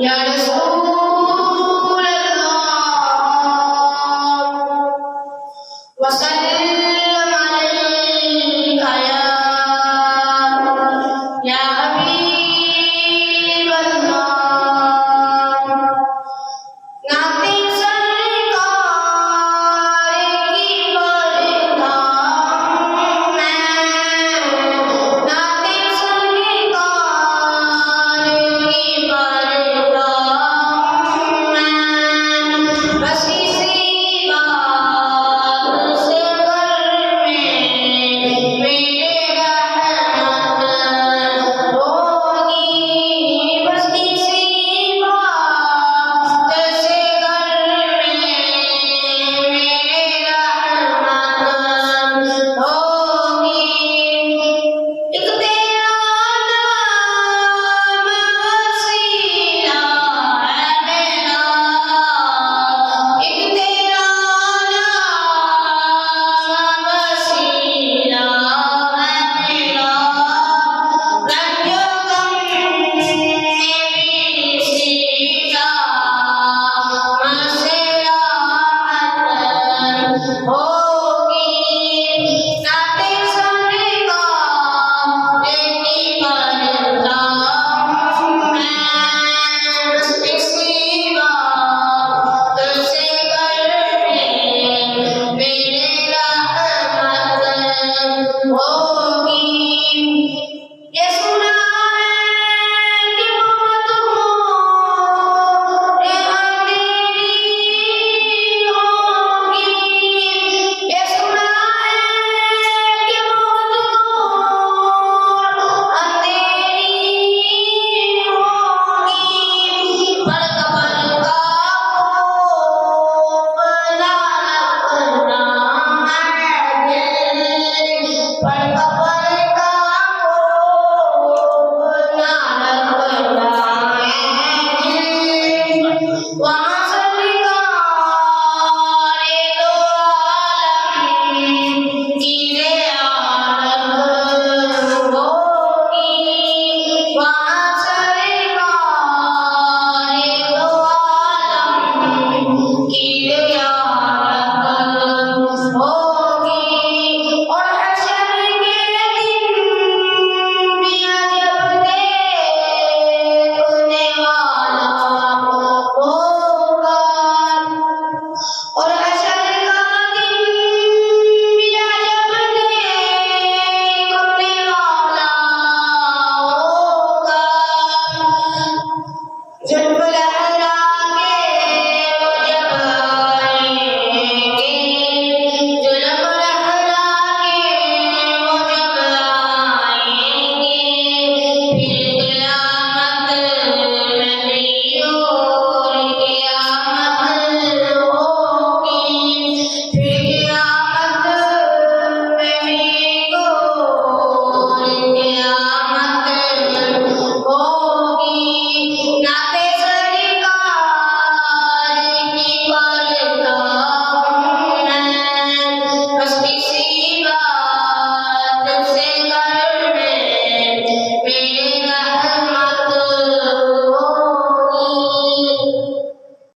या रसूल अल्लाह वसल्लम अलैका या हबीब अल्लाह। नाते सरकार की पढ़ता हूँ मैं, नाते सरकार की पढ़ता हूँ मैं। बस इसी बात से घर में मेरे रहमत होगी। बस इसी बात से घर में मेरे रहमत होगी। एक तेरा नाम वसीला है मेरा, एक तेरा नाम वसीला है मेरा। रंजो गम में भी सीधा मुझसे राहत होगी। नाते सरकार की पढ़ता हूँ मैं, बस इसी बात से घर में मेरे रहमत होगी। यीशु